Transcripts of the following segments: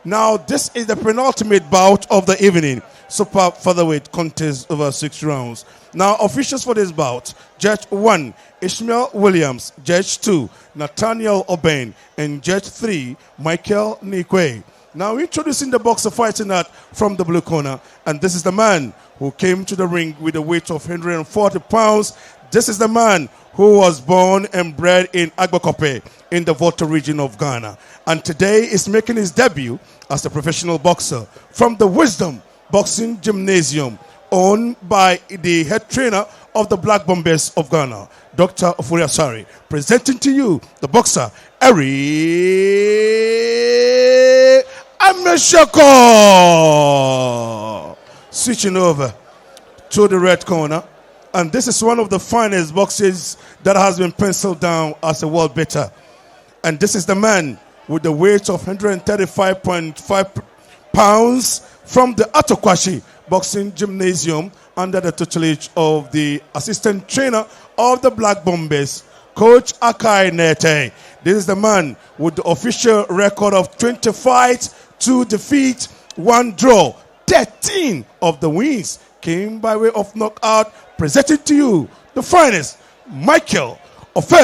Now, this is the penultimate bout of the evening. Super featherweight contest over 6 rounds. Now, officials for this bout: Judge 1, Ishmael Williams; Judge 2, Nathaniel Obain; and Judge 3, Michael Nikwe. Now, introducing the boxer fighting out from the blue corner, and this is the man who came to the ring with a weight of 140 pounds. This is the man who was born and bred in Agbokope in the Volta region of Ghana, and today is making his debut as a professional boxer from the Wisdom Boxing Gymnasium, owned by the head trainer of the Black Bombers of Ghana, Dr. Offei Dodoo. Presenting to you the boxer, Amershiorkor. Switching over to the red corner, and this is one of the finest boxers that has been penciled down as a world beater. And this is the man with the weight of 135.5 pounds from the Atokwashi Boxing Gymnasium under the tutelage of the assistant trainer of the Black Bombers, Coach Akai Nete. This is the man with the official record of 20 fights, 2 defeats, 1 draw. 13 of the wins came by way of knockout. Presenting to you the finest, Michael Offei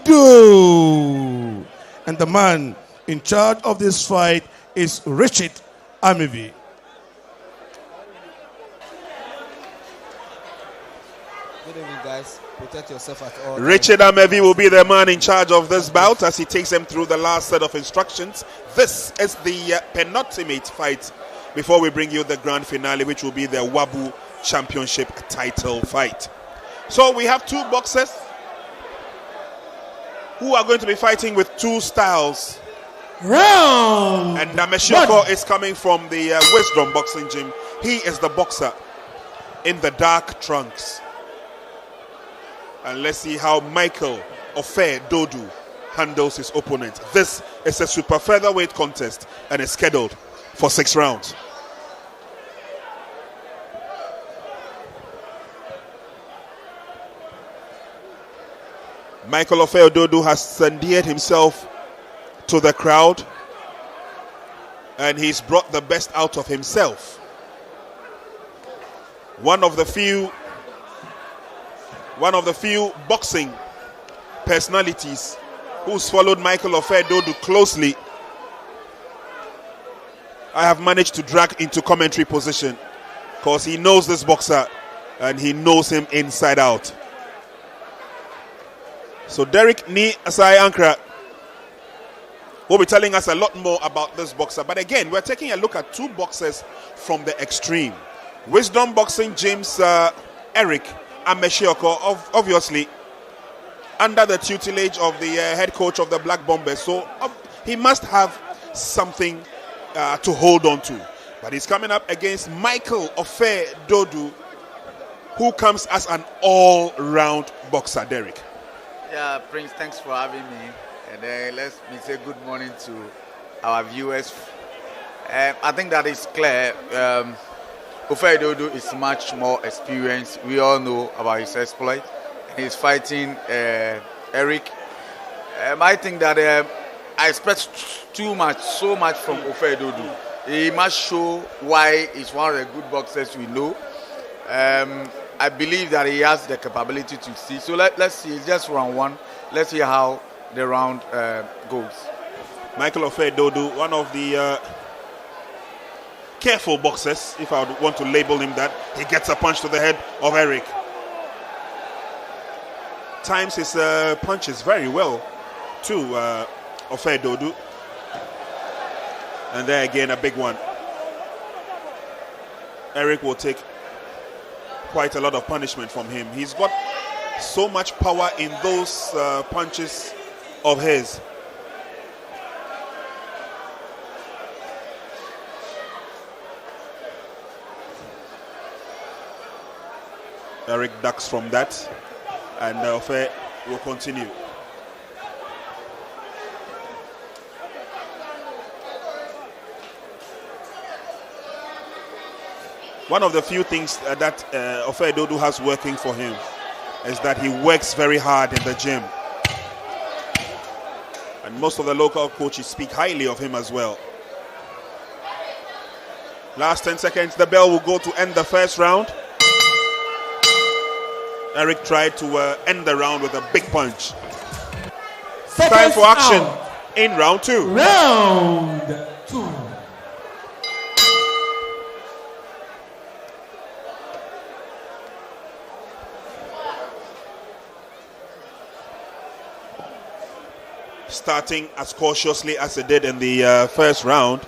Dodoo. And the man in charge of this fight is Richard Amevi. Good evening, guys. Protect yourself at all. Richard Amevi will be the man in charge of this bout as he takes them through the last set of instructions. This is the penultimate fight before we bring you the grand finale, which will be the Wabu Championship title fight. So we have 2 boxers who are going to be fighting with 2 styles. Round. And Amershiorkor is coming from the Wisdom Boxing Gym. He is the boxer in the dark trunks. And let's see how Michael Offei Dodoo handles his opponent. This is a super featherweight contest and is scheduled for 6 rounds. Michael Offei Dodoo has endeared himself to the crowd, and he's brought the best out of himself. One of the few boxing personalities who's followed Michael Offei Dodoo closely, I have managed to drag into commentary position because he knows this boxer and he knows him inside out. So Derek Ni Asai Ankra will be telling us a lot more about this boxer. But again, we're taking a look at 2 boxers from the extreme. Wisdom Boxing Gym's Eric Amershiorkor, obviously under the tutelage of the head coach of the Black Bombers. So he must have something to hold on to. But he's coming up against Michael Offei Dodoo, who comes as an all-round boxer. Derek. Yeah, Prince, thanks for having me. And let me say good morning to our viewers. I think that is clear. Offei Dodoo is much more experienced. We all know about his exploit. He's fighting Eric. I think that I expect so much from Offei Dodoo. He must show why he's one of the good boxers we know. I believe that he has the capability to see. So let's see. It's just round 1. Let's see how the round goes. Michael Offei Dodoo, one of the careful boxers, if I would want to label him that. He gets a punch to the head of Eric. Times his punches very well to Offei Dodoo. And there again, a big one. Eric will take quite a lot of punishment from him. He's got so much power in those punches of his. Eric ducks from that, and Offei will continue. One of the few things that Offei Dodoo has working for him is that he works very hard in the gym. And most of the local coaches speak highly of him as well. Last 10 seconds, the bell will go to end the first round. Eric tried to end the round with a big punch. Time for action in round 2. Round 2. Starting as cautiously as it did in the first round.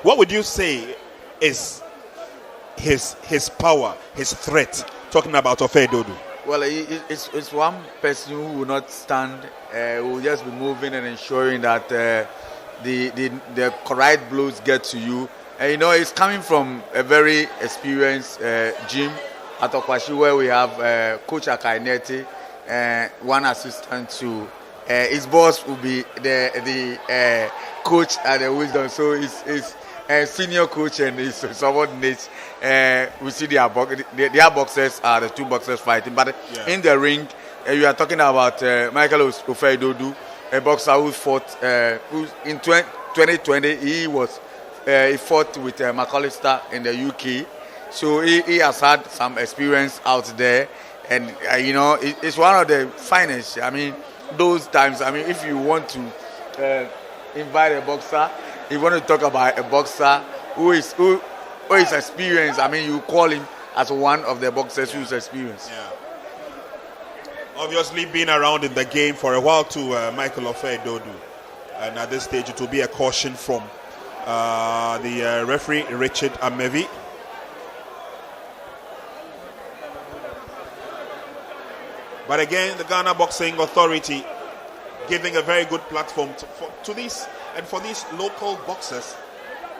What would you say is his power, his threat? Talking about Offei Dodoo. Well, it's one person who will not stand, who will just be moving and ensuring that the correct blows get to you. And you know, it's coming from a very experienced gym at Okwashi, where we have Coach Akaineti, one assistant to his boss will be the coach at the Wisdom. So it's senior coach and his subordinates. We see their boxers are the two boxers fighting, but in the ring, you are talking about Michael Offei Dodoo, a boxer who fought who in 2020 he fought with McAllister in the UK, so he has had some experience out there, and you know, it's one of the finest. I mean, those times. I mean, if you want to invite a boxer, if you want to talk about a boxer who is experienced, I mean, you call him as one of the boxers who's experienced. Yeah. Obviously, been around in the game for a while too, Michael Offei Dodoo, and at this stage it will be a caution from the referee Richard Amevi. But again, the Ghana Boxing Authority giving a very good platform to these and for these local boxers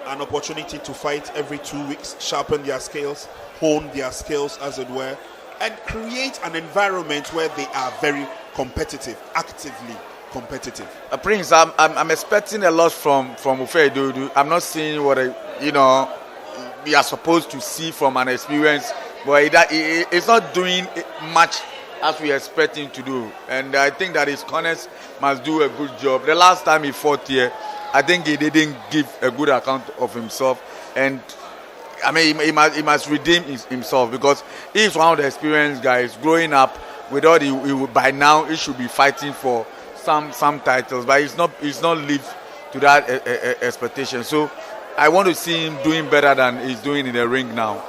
an opportunity to fight every 2 weeks, sharpen their skills, hone their skills as it were, and create an environment where they are very competitive, actively competitive. Prince, I'm expecting a lot from Offei Dodoo. I'm not seeing what we are supposed to see from an experience, but it's not doing much as we expect him to do. And I think that his corners must do a good job. The last time he fought here, I think he didn't give a good account of himself, and I mean he must redeem himself, because he's one of the experienced guys growing up. With all by now he should be fighting for some titles, but he's not lived to that expectation. So I want to see him doing better than he's doing in the ring now.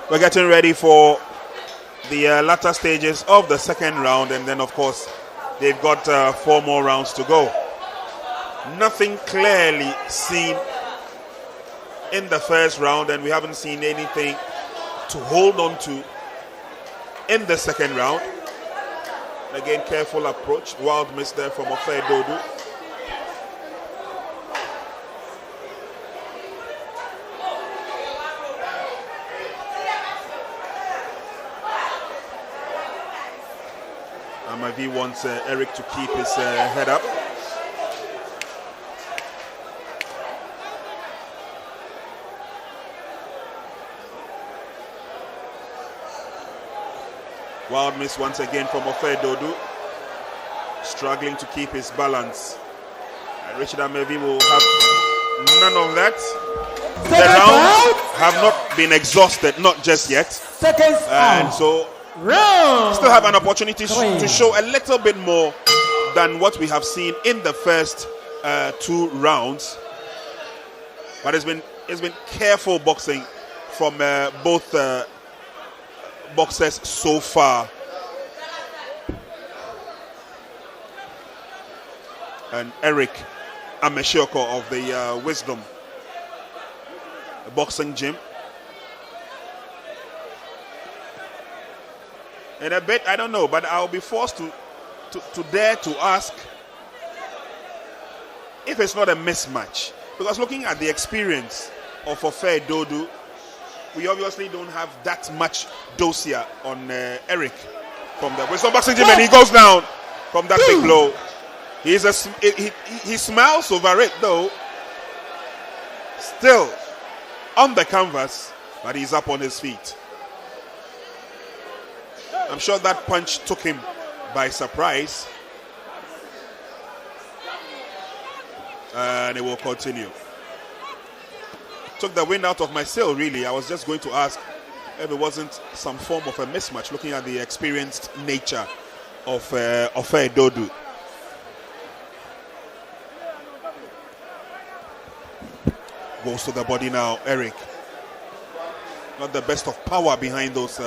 We're getting ready for the latter stages of the second round, and then of course they've got 4 more rounds to go. Nothing clearly seen in the first round, and we haven't seen anything to hold on to in the second round. Again, careful approach. Wild miss there from Offei Dodoo. Amavi wants Eric to keep his head up. Wild miss once again from Offei Dodoo. Struggling to keep his balance. And Richard Amevi will have none of that. The rounds have not been exhausted, not just yet. And so still have an opportunity to show a little bit more than what we have seen in the first 2 rounds. But it's been careful boxing from both boxers so far. And Eric Amershiorkor of the Wisdom boxing gym. In a bit, I don't know, but I'll be forced to dare to ask if it's not a mismatch. Because looking at the experience of Offei Dodoo, we obviously don't have that much dossier on Eric from the Wisdom boxing gym, and he goes down from that big blow. He smiles over it though. Still, on the canvas, but he's up on his feet. I'm sure that punch took him by surprise. And it will continue. Took the wind out of my sail, really. I was just going to ask if it wasn't some form of a mismatch, looking at the experienced nature of Offei Dodoo. Goes to the body now, Eric. Not the best of power behind those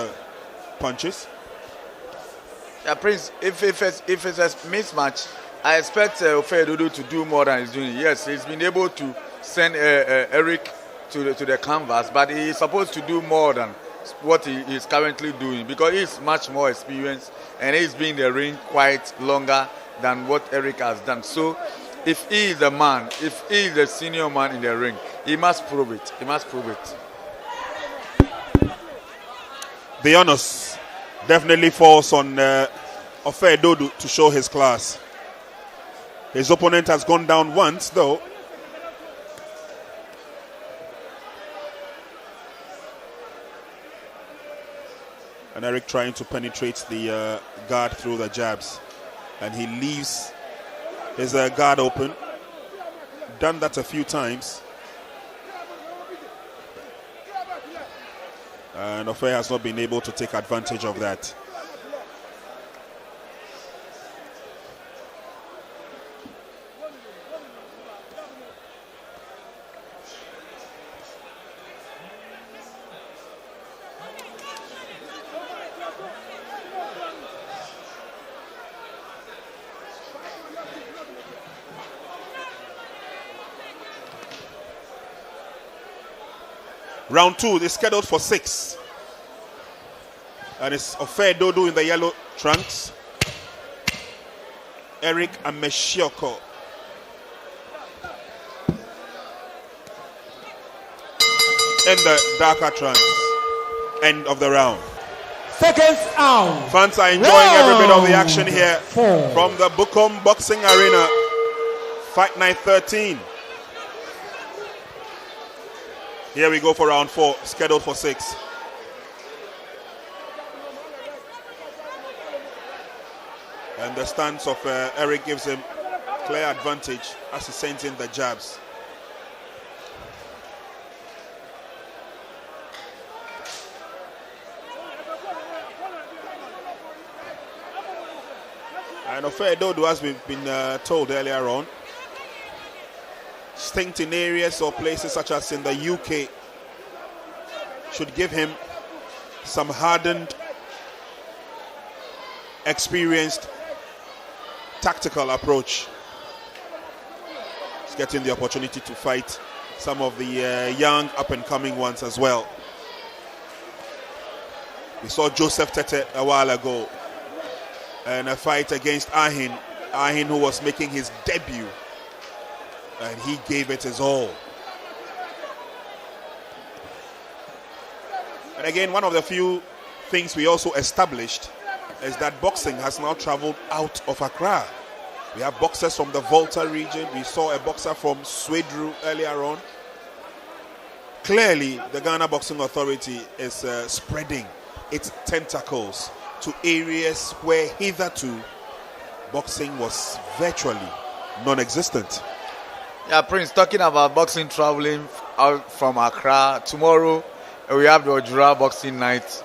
punches. Yeah, Prince, if it's a mismatch, I expect Offei Dodoo to do more than he's doing. Yes, he's been able to send Eric to the canvas, but he's supposed to do more than what he is currently doing, because he's much more experienced and he's been in the ring quite longer than what Eric has done. So if he is the man, if he is the senior man in the ring, he must prove it. He must prove it. The onus definitely falls on Offei Dodoo to show his class. His opponent has gone down once, though. And Eric trying to penetrate the guard through the jabs. And he leaves his guard open. Done that a few times. And Offei has not been able to take advantage of that. Round 2 is scheduled for 6. And it's Offei Dodoo in the yellow trunks. Eric Amershiorkor in the darker trunks. End of the round. Seconds out. Fans are enjoying every bit of the action here from the Bukom Boxing Arena. Fight Night 13. Here we go for round 4, scheduled for 6. And the stance of Eric gives him clear advantage as he sends in the jabs. And Offei Dodoo, as we've been told earlier on, stint in areas or places such as in the UK should give him some hardened, experienced, tactical approach. He's getting the opportunity to fight some of the young up-and-coming ones as well. We saw Joseph Tete a while ago and a fight against Ahin who was making his debut. And he gave it his all. And again, one of the few things we also established is that boxing has now traveled out of Accra. We have boxers from the Volta region. We saw a boxer from Swedru earlier on. Clearly, the Ghana Boxing Authority is spreading its tentacles to areas where hitherto boxing was virtually non-existent. Yeah, Prince, talking about boxing traveling out from Accra, tomorrow we have the Ojura Boxing Night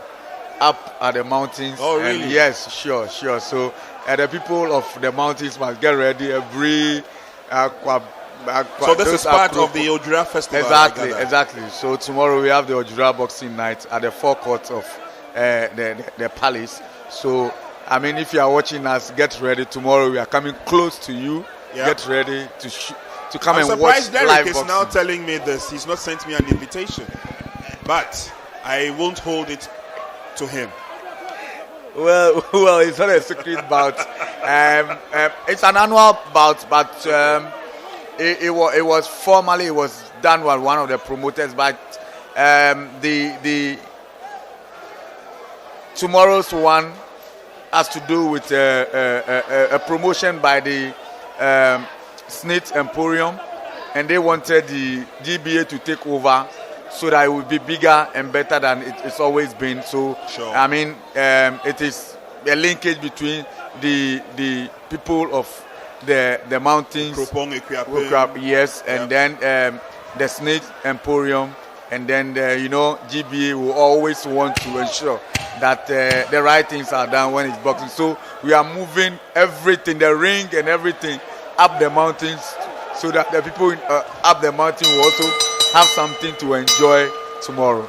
up at the mountains. Oh, really? And yes, sure. So the people of the mountains must get ready every... so this is part of the Ojura Festival. Exactly. So tomorrow we have the Ojura Boxing Night at the forecourt of the palace. So, I mean, if you are watching us, get ready. Tomorrow we are coming close to you. Yep. Get ready to come and watch live boxing. I'm surprised Derek is now telling me this. He's not sent me an invitation. But I won't hold it to him. Well, it's not a secret bout. It's an annual bout, but it was formally done by one of the promoters. But the tomorrow's one has to do with a promotion by the Snit Emporium, and they wanted the GBA to take over so that it will be bigger and better than it's always been. So, Sure. I mean, it is a linkage between the people of the mountains, Bukom, Equiapem. yes, and then the Snake Emporium, and then GBA will always want to ensure that the right things are done when it's boxing. So we are moving everything, the ring and everything, up the mountains, so that the people up the mountain will also have something to enjoy tomorrow.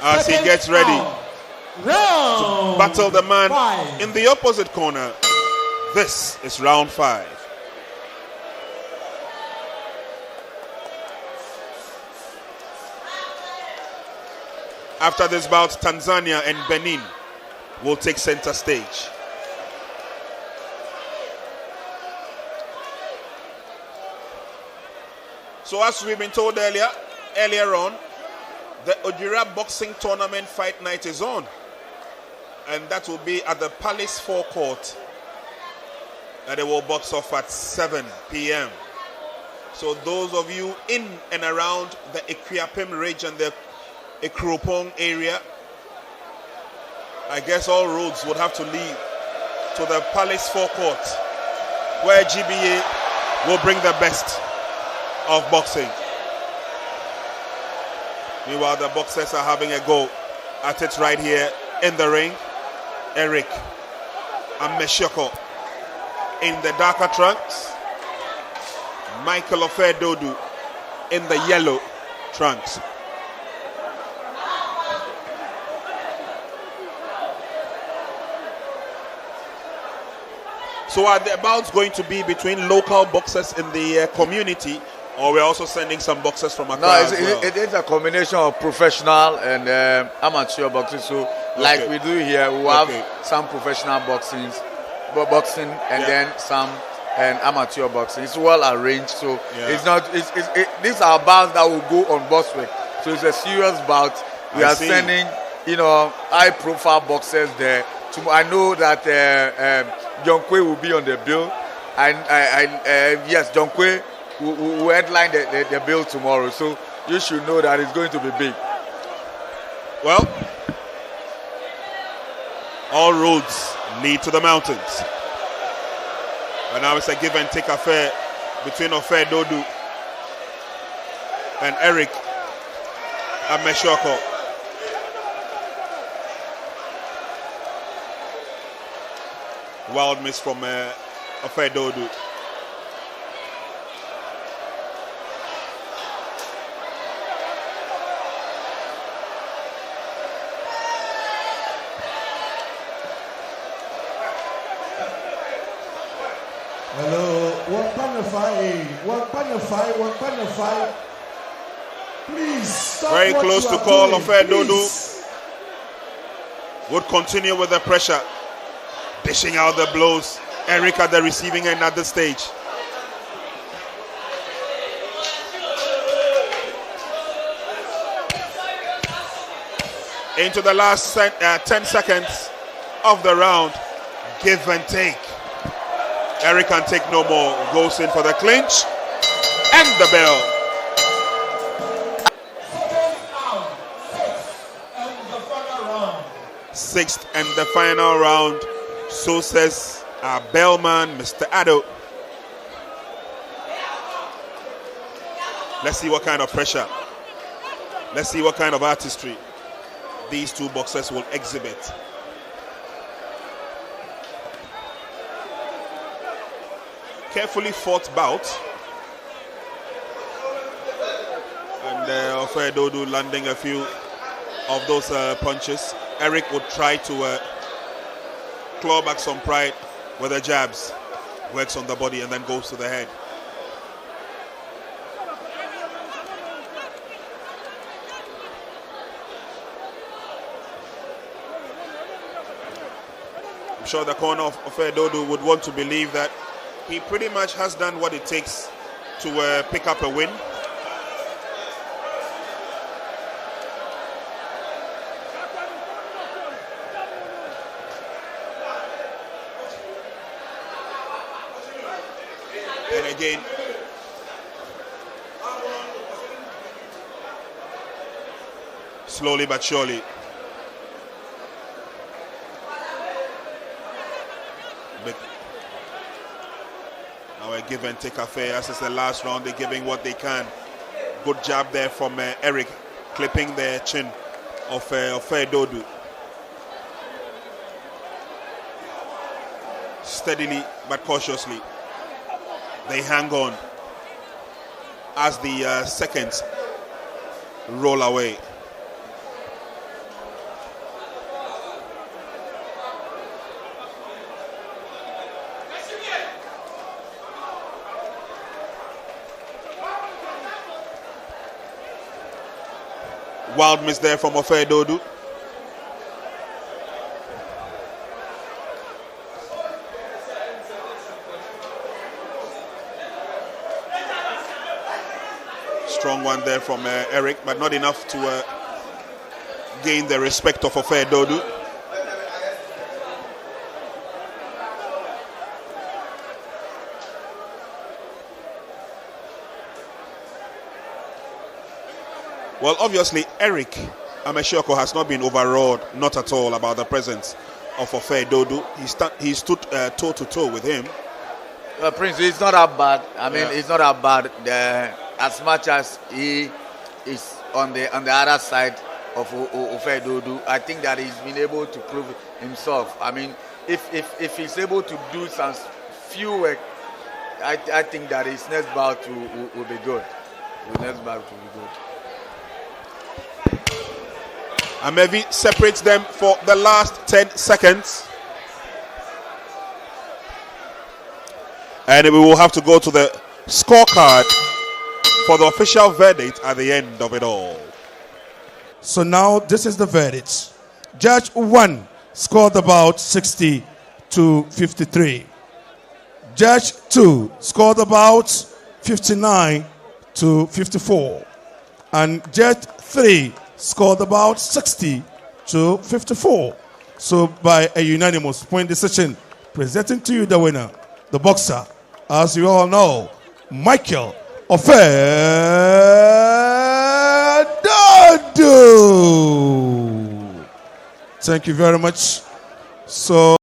As he gets ready to Round battle the man 5. in the opposite corner. This is round 5. After this bout, Tanzania and Benin will take center stage. So as we've been told earlier on, the Ojira Boxing Tournament Fight Night is on. And that will be at the Palace Forecourt. And it will box off at 7 p.m. So those of you in and around the Equiapem region, the Ekropong area, I guess all roads would have to lead to the Palace Forecourt, where GBA will bring the best of boxing. Meanwhile, the boxers are having a go at it right here in the ring. Eric Amershiorkor in the darker trunks. Michael Offei Dodoo in the yellow trunks. So are the bouts going to be between local boxers in the community, or we're also sending some boxers from Accra as well? It is a combination of professional and amateur boxing. So, like we do here, we have some professional boxing, and then some amateur boxing. It's well arranged. So it's not. These are bouts that will go on Boswick. So it's a serious bout. We are sending, high-profile boxers there. I know that John Kwe will be on the bill, and yes, John Kwe will headline the bill tomorrow. So you should know that it's going to be big. Well, all roads lead to the mountains, and now it's a give and take affair between Offei Dodoo and Eric Amershiorkor. Wild miss from Offei Dodoo. Hello, 1.5. Please stop. Very what close you to are call. doing, Offei Dodoo please. would continue with the pressure, dishing out the blows. Eric at the receiving end at this stage. Into the last 10 seconds of the round. Give and take. Eric can take no more. Goes in for the clinch and the bell. Sixth and the final round. So says our bellman, Mr. Addo. Let's see what kind of pressure. Let's see what kind of artistry these two boxers will exhibit. Carefully fought bout. And Offei Dodoo landing a few of those punches. Eric would try to claw back some pride with the jabs. Works on the body and then goes to the head. I'm sure the corner of Offei Dodoo would want to believe that he pretty much has done what it takes to pick up a win. And again, Slowly but surely. But now a give and take affair. As is the last round, they're giving what they can. Good job there from Eric, clipping the chin of Offei Dodoo. Steadily but cautiously, they hang on as the seconds roll away. Wild miss there from Offei Dodoo. Strong one there from Eric, but not enough to gain the respect of Offei Dodoo. Well, obviously, Eric Amershiorkor has not been overawed, not at all, about the presence of Offei Dodoo. He stood toe to toe with him. Prince, it's not that bad. I mean, it's not that bad. As much as he is on the other side of Offei Dodoo, I think that he's been able to prove himself. I mean, if he's able to do some few work, I think that his next bout will be good. His next bout will be good. Amevi separates them for the last 10 seconds. And we will have to go to the scorecard for the official verdict at the end of it all. So now this is the verdict. Judge 1 scored the bout 60 to 53. Judge 2 scored the bout 59 to 54. And Judge 3 scored the bout 60 to 54. So by a unanimous point decision, presenting to you the winner, the boxer, as you all know, Michael Offei Dodoo. Thank you very much. So